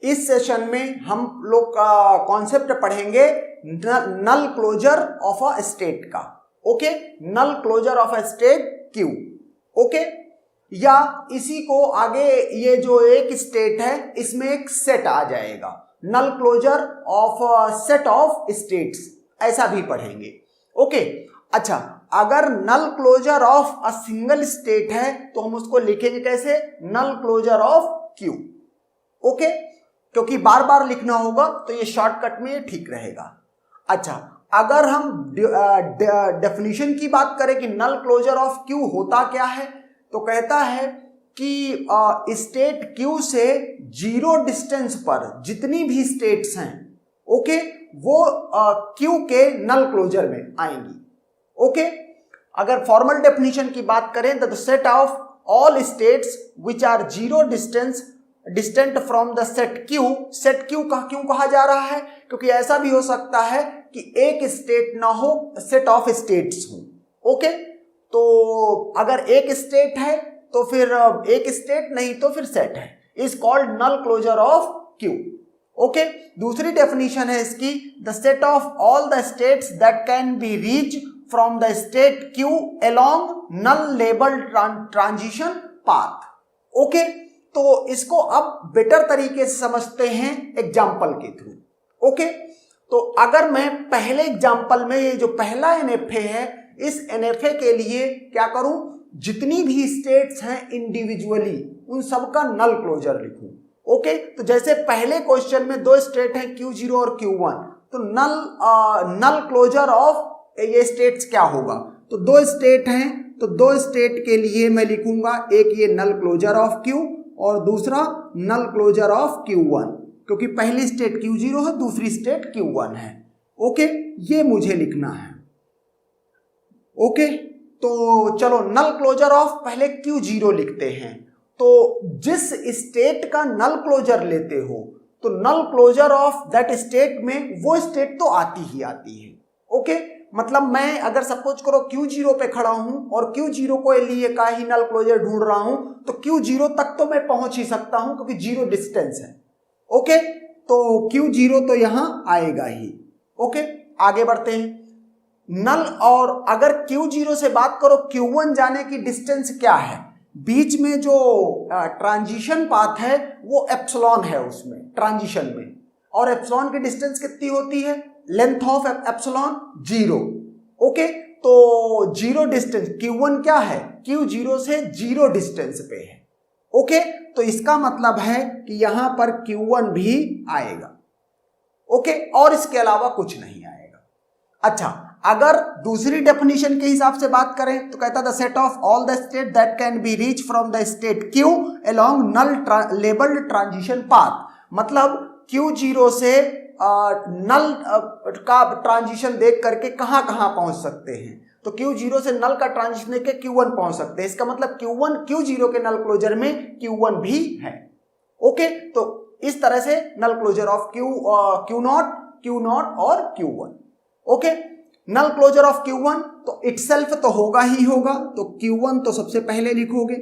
इस सेशन में हम लोग का कॉन्सेप्ट पढ़ेंगे null closure of a state का। Okay, null closure of a state Q. Okay, या इसी को आगे ये जो एक स्टेट है इसमें एक सेट आ जाएगा, null closure of set of states, ऐसा भी पढ़ेंगे। ओके, अच्छा, अगर null closure of a single state है तो हम उसको लिखेंगे कैसे, null closure of Q. Okay, क्योंकि बार बार लिखना होगा तो ये शॉर्टकट में ये ठीक रहेगा। अच्छा, अगर हम डेफिनेशन की बात करें कि नल क्लोजर ऑफ क्यू होता क्या है, तो कहता है कि स्टेट क्यू से जीरो डिस्टेंस पर जितनी भी स्टेट्स हैं, ओके, वो क्यू के नल क्लोजर में आएंगी। ओके, अगर फॉर्मल डेफिनेशन की बात करें तो the set of all states which are zero distant from the set Q का क्यों कहा जा रहा है, क्योंकि ऐसा भी हो सकता है कि एक स्टेट ना हो, सेट ऑफ स्टेट्स हो। ओके, तो अगर एक स्टेट है तो फिर एक स्टेट, नहीं तो फिर सेट है, is called null closure of Q. Okay, दूसरी डेफिनेशन है इसकी, the set of all the states that can be reach from the state Q along null label transition path. Okay, तो इसको अब बेटर तरीके से समझते हैं एग्जाम्पल के थ्रू। ओके, तो अगर मैं पहले एग्जाम्पल में ये जो पहला एनएफए है, इस एनएफए के लिए क्या करूं, जितनी भी स्टेट्स हैं इंडिविजुअली उन सबका नल क्लोजर लिखूं। ओके, तो जैसे पहले क्वेश्चन में दो स्टेट हैं Q0 और Q1, तो नल क्लोजर ऑफ ये स्टेट्स क्या होगा, तो दो स्टेट हैं, तो दो स्टेट के लिए मैं लिखूंगा, एक ये नल क्लोजर ऑफ Q और दूसरा नल क्लोजर ऑफ Q1, क्योंकि पहली स्टेट Q0 है, दूसरी स्टेट Q1 है। ओके, ये मुझे लिखना है। ओके, तो चलो नल क्लोजर ऑफ पहले Q0 लिखते हैं। तो जिस स्टेट का नल क्लोजर लेते हो तो नल क्लोजर ऑफ दैट स्टेट में वो स्टेट तो आती ही आती है। ओके, मतलब मैं अगर सपोज करो Q0 पे खड़ा हूं और Q0 को लिए का ही नल क्लोजर ढूंढ रहा हूं, तो Q0 तक तो मैं पहुंच ही सकता हूं क्योंकि जीरो डिस्टेंस है। ओके, तो Q0 तो यहां आएगा ही। ओके, आगे बढ़ते हैं। नल, और अगर Q0 से बात करो, Q1 जाने की डिस्टेंस क्या है, बीच में जो ट्रांजिशन पाथ है वो एप्सिलॉन है उसमें ट्रांजिशन में, और एप्सिलॉन की डिस्टेंस कितनी होती है, लेंथ ऑफ एप्सिलॉन 0। ओके, तो जीरो डिस्टेंस Q1 क्या है, Q0 से जीरो डिस्टेंस पे है। ओके, तो इसका मतलब है कि यहां पर Q1 भी आएगा। ओके, और इसके अलावा कुछ नहीं आएगा। अच्छा, अगर दूसरी डेफिनेशन के हिसाब से बात करें तो कहता the set of all the state that can be reach from the state Q along null labelled transition path, मतलब Q0 से नल का ट्रांजिशन देख करके कहां कहां पहुंच सकते हैं, तो Q0 से नल का ट्रांजिशन देख के Q1 पहुंच सकते हैं। इसका मतलब Q0 के नल क्लोजर में Q1 भी है। ओके, तो इस तरह से नल क्लोजर ऑफ Q0 और Q1। Okay, null closure of Q1 तो इटसेल्फ तो होगा ही होगा, तो Q1 तो सबसे पहले लिखोगे।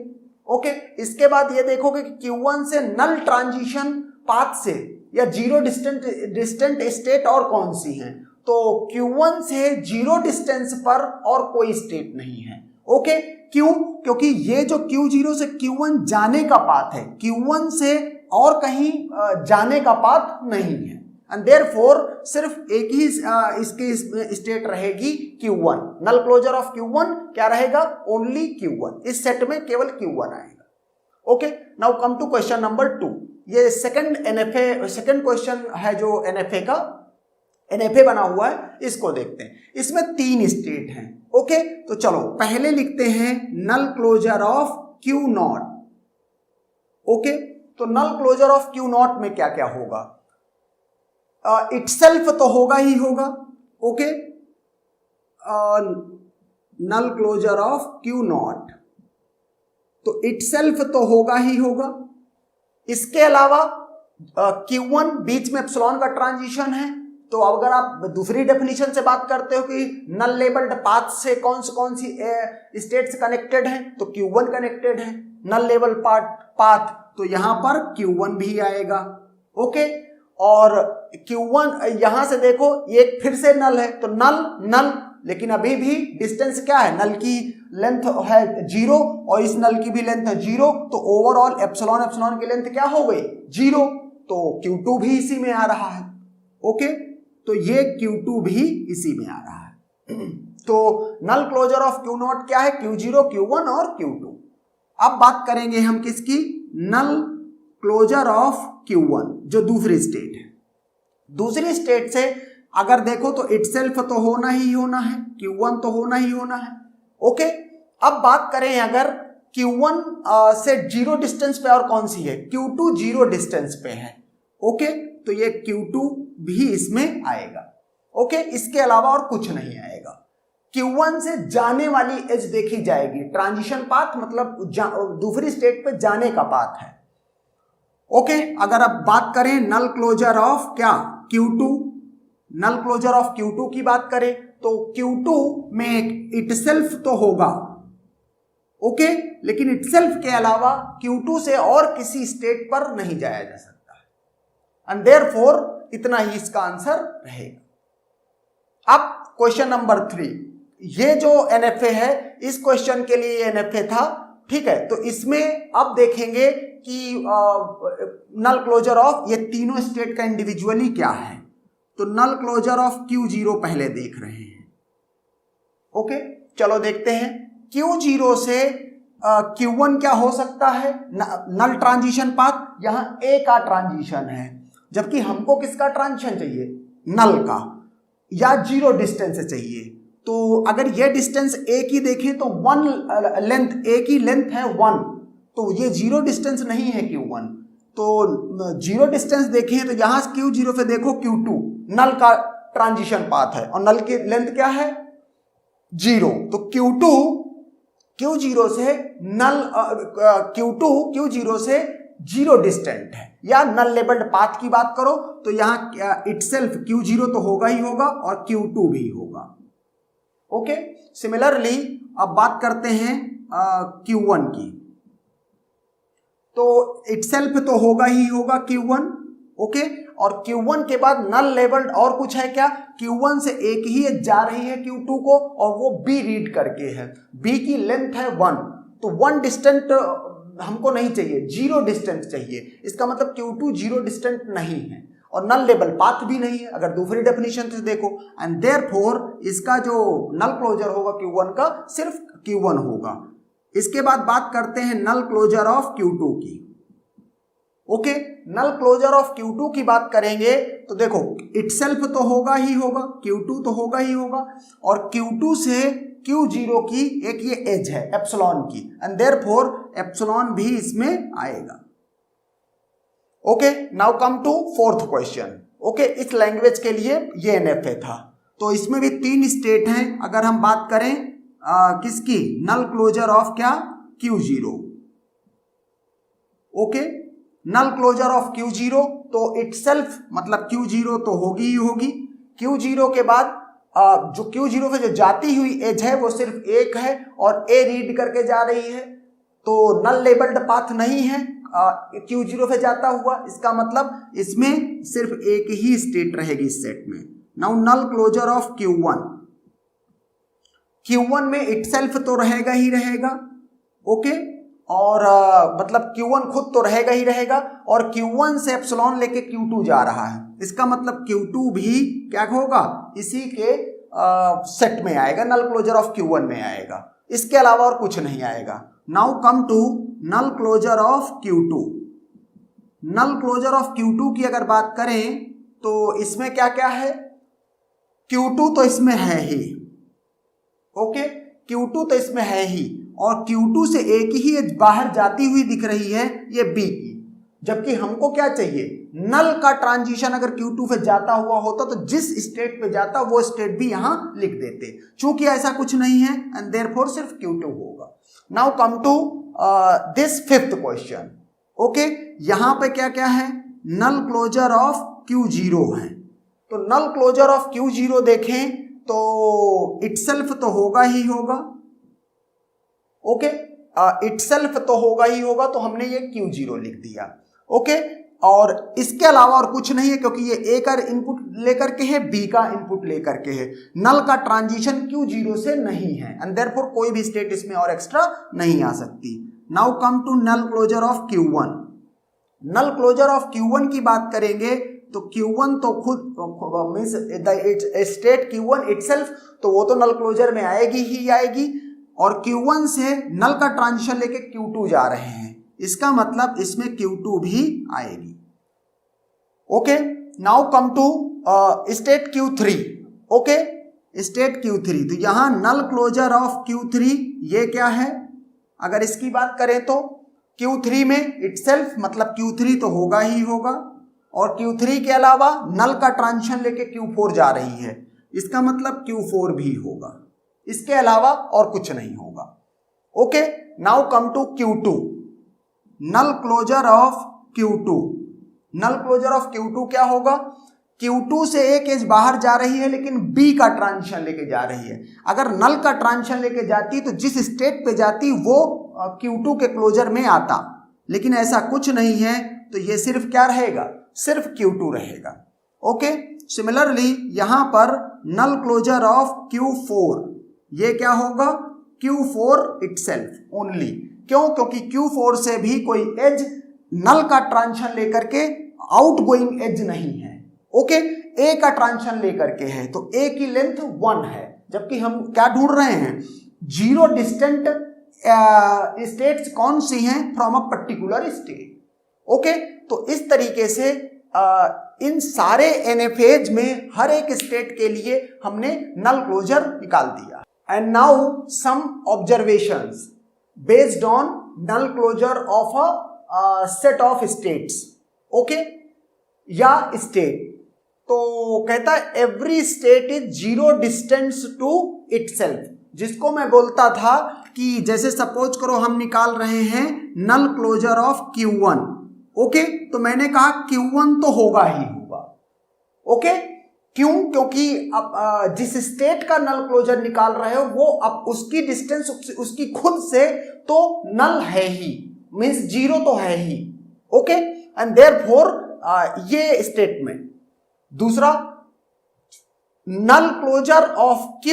ओके, इसके बाद ये देखोगे कि Q1 से नल ट्रांजिशन पाथ से या जीरो डिस्टेंट स्टेट और कौन सी हैं, तो Q1 से जीरो डिस्टेंस पर और कोई स्टेट नहीं है। ओके, क्यों, क्योंकि ये जो Q0 से Q1 जाने का पाथ है, Q1 से और कहीं जाने का पाथ नहीं है, एंड देयरफॉर सिर्फ एक ही इसकी स्टेट रहेगी Q1। Null closure of Q1 क्या रहेगा, ओनली Q1, इस सेट में केवल Q1 आएगा। Okay, now come to question number 2। ये सेकंड क्वेश्चन है जो एनएफए बना हुआ है, इसको देखते हैं। इसमें 3 स्टेट हैं। ओके, तो चलो पहले लिखते हैं null closure of Q0। Okay, तो नल क्लोजर ऑफ Q0 में क्या क्या होगा, इटसेल्फ तो होगा ही होगा। Okay, null closure of Q0 तो इटसेल्फ तो होगा ही होगा। इसके अलावा Q1 बीच में एप्सिलॉन का ट्रांजिशन है, तो अगर आप दूसरी डेफिनेशन से बात करते हो कि नल लेबल्ड पाथ से कौन सी स्टेट्स कनेक्टेड हैं, तो Q1 कनेक्टेड है। नल लेबल पाथ तो यहां पर Q1 भी आएगा। ओके, और Q1 यहां से देखो ये फिर से नल है, तो नल नल, लेकिन अभी भी डिस्टेंस क्या है, नल की लेंथ है 0 और इस नल की भी लेंथ है 0, तो ओवरऑल एप्सिलॉन एप्सिलॉन की लेंथ क्या हो गई 0, तो Q2 भी इसी में आ रहा है। ओके, तो ये Q2 भी इसी में आ रहा है। तो नल क्लोजर ऑफ Q0 क्या है, Q0, Q1 और Q2। अब बात करेंगे हम किसकी, नल क्लोजर ऑफ Q1 जो दूसरी स्टेट है। दूसरी स्टेट से अगर देखो तो इटसेल्फ तो होना ही होना है, Q1 तो होना ही होना है। ओके, अब बात करें अगर Q1 से 0 डिस्टेंस पे और कौन सी है, Q2 0 डिस्टेंस पे है। ओके, तो ये Q2 भी इसमें आएगा। ओके, इसके अलावा और कुछ नहीं आएगा। Q1 से जाने वाली एज देखी जाएगी, ट्रांजिशन पाथ मतलब दूसरी स्टेट पे जाने का पाथ है। ओके, अगर अब बात करें नल क्लोजर ऑफ क्या Q2, null closure of Q2 की बात करें तो Q2 में इटसेल्फ तो होगा, ओके, लेकिन इटसेल्फ के अलावा Q2 से और किसी स्टेट पर नहीं जाया जा सकता है, एंड देयरफॉर इतना ही इसका आंसर रहेगा। अब क्वेश्चन नंबर 3, ये जो NFA है इस क्वेश्चन के लिए NFA था, ठीक है। तो इसमें अब देखेंगे कि नल क्लोजर ऑफ ये तीनों स्टेट का इंडिविजुअली क्या है। तो नल क्लोजर ऑफ Q0 पहले देख रहे हैं। ओके, चलो देखते हैं। Q0 से Q1 क्या हो सकता है, नल ट्रांजिशन पाथ, यहां A का ट्रांजिशन है, जबकि हमको किसका ट्रांजिशन चाहिए, नल का, या 0 डिस्टेंस चाहिए। तो अगर ये डिस्टेंस A की देखें तो 1 लेंथ, A की लेंथ है 1, तो ये 0 डिस्टेंस नहीं है Q1। तो 0 डिस्टेंस देखें तो यहां Q0 से देखो Q2 नल का ट्रांजिशन पाथ है और नल की लेंथ क्या है 0, तो Q2 Q0 से नल Q2 Q0 से 0 डिस्टेंट है, या नल लेबल्ड पाथ की बात करो तो यहां इटसेल्फ Q0 तो होगा ही होगा और Q2 भी होगा। ओके, सिमिलरली अब बात करते हैं Q1 की, तो इटसेल्फ तो होगा ही होगा Q1, ओके, और Q1 के बाद नल लेबल्ड और कुछ है क्या, Q1 से एक ही जा रही है Q2 को और वो B रीड करके है, B की लेंथ है 1, तो 1 डिस्टेंट हमको नहीं चाहिए, 0 डिस्टेंस चाहिए। इसका मतलब Q2 0 डिस्टेंट नहीं है और नल लेबल पाथ भी नहीं है अगर दूसरी डेफिनेशन से देखो, एंड देयरफॉर इसका जो नल क्लोजर होगा Q1 का सिर्फ Q1 होगा। इसके बाद बात करते हैं नल क्लोजर ऑफ Q2 की। Okay, null closure of Q2 की बात करेंगे तो देखो इटसेल्फ तो होगा ही होगा, Q2 तो होगा ही होगा, और Q2 से Q0 की एक ये एज है एप्सिलॉन की, एंड देयरफॉर एप्सिलॉन भी इसमें आएगा। Okay, now come to fourth question. Okay, इस लैंग्वेज के लिए ये NFA था। तो इसमें भी 3 स्टेट हैं। अगर हम बात करें किसकी, नल क्लोजर ऑफ क्या Q0। Okay, null closure of Q0 तो इटसेल्फ मतलब Q0 तो होगी ही होगी। Q0 के बाद जो Q0 से जो जाती हुई एज है वो सिर्फ एक है और A रीड करके जा रही है, तो नल लेबल्ड पाथ नहीं है Q0 से जाता हुआ, इसका मतलब इसमें सिर्फ एक ही स्टेट रहेगी इस सेट में। Now null closure of Q1, Q1 में इटसेल्फ तो रहेगा ही रहेगा, ओके, और मतलब Q1 खुद तो रहेगा ही रहेगा, और Q1 से एप्सिलॉन लेके Q2 जा रहा है, इसका मतलब Q2 भी क्या होगा, इसी के सेट में आएगा, नल क्लोजर ऑफ Q1 में आएगा, इसके अलावा और कुछ नहीं आएगा। Now come to null closure of Q2। Null closure of Q2 की अगर बात करें तो इसमें क्या क्या है, Q2 तो इसमें है ही, ओके, Q2 तो इसमें है ही, और Q2 से एक ही बाहर जाती हुई दिख रही है ये B की, जबकि हमको क्या चाहिए, नल का ट्रांजिशन अगर Q2 से जाता हुआ होता तो जिस स्टेट पे जाता वो स्टेट भी यहां लिख देते, चूंकि ऐसा कुछ नहीं है एंड देयरफॉर सिर्फ Q2 होगा। Now come to this fifth question. Okay, यहां पे क्या क्या है, नल क्लोजर ऑफ Q0 है, तो नल क्लोजर ऑफ Q0 देखें तो इटसेल्फ तो होगा ही होगा, ओके, इटसेल्फ तो होगा ही होगा, तो हमने ये Q0 लिख दिया। ओके, और इसके अलावा और कुछ नहीं है, क्योंकि ये ए का इनपुट लेकर के है, बी का इनपुट लेकर के है। नल का ट्रांजिशन Q0 से नहीं है एंड देयरफॉर कोई भी स्टेट इसमें और एक्स्ट्रा नहीं आ सकती। Now come to null closure of Q1। Null closure of Q1 की बात करेंगे तो Q1 तो खुद मींस स्टेट Q1 इटसेल्फ, तो वो तो नल क्लोजर में आएगी ही आएगी, और Q1 से नल का ट्रांजिशन लेके Q2 जा रहे हैं, इसका मतलब इसमें Q2 भी आएगी। Okay, now come to state Q3। Okay, state Q3, तो यहां नल क्लोजर ऑफ Q3 ये क्या है, अगर इसकी बात करें तो Q3 में इटसेल्फ मतलब Q3 तो होगा ही होगा, और Q3 के अलावा नल का ट्रांजिशन लेके Q4 जा रही है, इसका मतलब Q4 भी होगा, इसके अलावा और कुछ नहीं होगा। Okay, now come to Q2, null closure of Q2। Null closure of Q2 क्या होगा, Q2 से एक एज बाहर जा रही है लेकिन B का ट्रांजिशन लेके जा रही है। अगर नल का ट्रांजिशन लेके जाती तो जिस स्टेट पे जाती वो Q2 के क्लोजर में आता, लेकिन ऐसा कुछ नहीं है, तो ये सिर्फ क्या रहेगा, सिर्फ Q2 रहेगा। ओके, सिमिलरली यहां पर नल क्लोजर ऑफ Q4, ये क्या होगा, Q4 इटसेल्फ ओनली। क्यों, क्योंकि Q4 से भी कोई एज नल का ट्रांजिशन लेकर के आउटगोइंग एज नहीं है। ओके, ए का ट्रांजिशन लेकर के है, तो ए की लेंथ 1 है, जबकि हम क्या ढूंढ रहे हैं, जीरो डिस्टेंट स्टेट्स कौन सी हैं from a particular state. Okay, तो इस तरीके से इन सारे NFAs में हर एक स्टेट के लिए हमने नल क्लोजर निकाल दिया। And now some observations based on null closure of a set of states. Okay, या स्टेट, तो कहता है every state is zero distance to itself, जिसको मैं बोलता था कि जैसे सपोज करो हम निकाल रहे हैं null closure of Q1। Okay, तो मैंने कहा Q1 तो होगा ही होगा। ओके, क्यों, क्योंकि अब जिस स्टेट का नल क्लोजर निकाल रहे हो वो अब उसकी डिस्टेंस उसकी खुद से तो नल है ही, मींस जीरो तो है ही। ओके, एंड देयरफॉर ये स्टेटमेंट। दूसरा, null closure of Q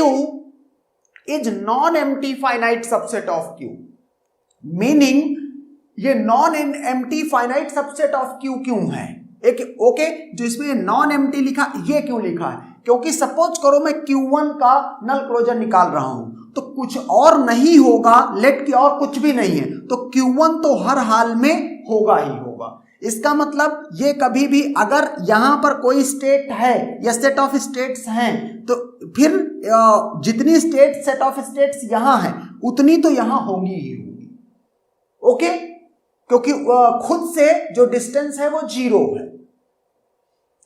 is non empty finite subset of Q, meaning ये non empty finite subset of Q क्यों है, एक ओके, जो इसमें नॉन एम्प्टी लिखा, ये क्यों लिखा है, क्योंकि सपोज करो मैं Q1 का नल क्लोजर निकाल रहा हूं तो कुछ और नहीं होगा, लेट की और कुछ भी नहीं है, तो Q1 तो हर हाल में होगा ही होगा। इसका मतलब ये कभी भी अगर यहां पर कोई स्टेट है या सेट ऑफ स्टेट्स हैं तो फिर जितनी स्टेट सेट ऑफ स्टेट्स यहां हैं उतनी तो यहां होंगी ही होंगी। ओके, क्योंकि खुद से जो डिस्टेंस है वो जीरो है।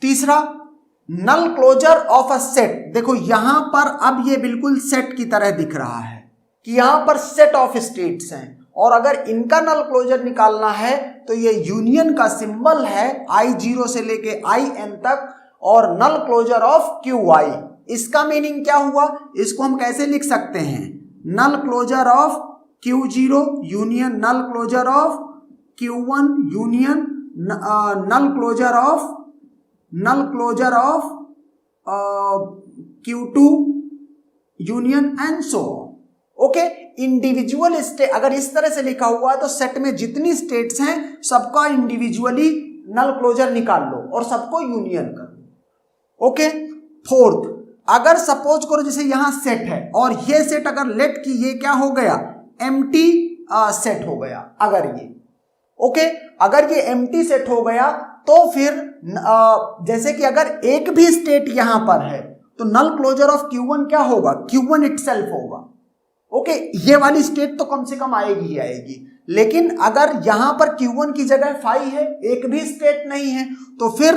तीसरा, नल क्लोजर ऑफ अ सेट, देखो यहां पर अब ये बिल्कुल सेट की तरह दिख रहा है कि यहां पर सेट ऑफ स्टेट्स हैं, और अगर इनका नल क्लोजर निकालना है तो ये यूनियन का सिंबल है I0 से लेके IN तक, और नल क्लोजर ऑफ QI। इसका मीनिंग क्या हुआ, इसको हम कैसे लिख सकते हैं, null closure of Q0 union null closure of Q1 union null closure of Q2 union and so. Okay, individual state अगर इस तरह से लिखा हुआ है तो सेट में जितनी स्टेट्स हैं सबका इंडिविजुअली नल क्लोजर निकाल लो और सबको यूनियन कर लो। ओके, फोर्थ, अगर सपोज करो जैसे यहां सेट है और ये सेट अगर लेट की ये क्या हो गया, एम्प्टी सेट हो गया, अगर ये ओके, अगर ये एम्प्टी सेट हो गया तो फिर जैसे कि अगर एक भी स्टेट यहां पर है तो नल क्लोजर ऑफ Q1 क्या होगा, Q1 इटसेल्फ होगा। ओके, ये वाली स्टेट तो कम से कम आएगी ही आएगी, लेकिन अगर यहां पर Q1 की जगह फाई है, एक भी स्टेट नहीं है, तो फिर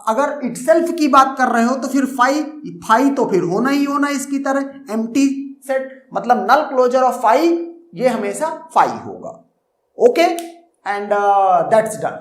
अगर इटसेल्फ की बात कर रहे हो तो फिर फाई तो फिर होना ही होना इसकी तरह एम्प्टी सेट, मतलब नल क्लोजर ऑफ फाई ये हमेशा फाई होगा। Okay, and that's done.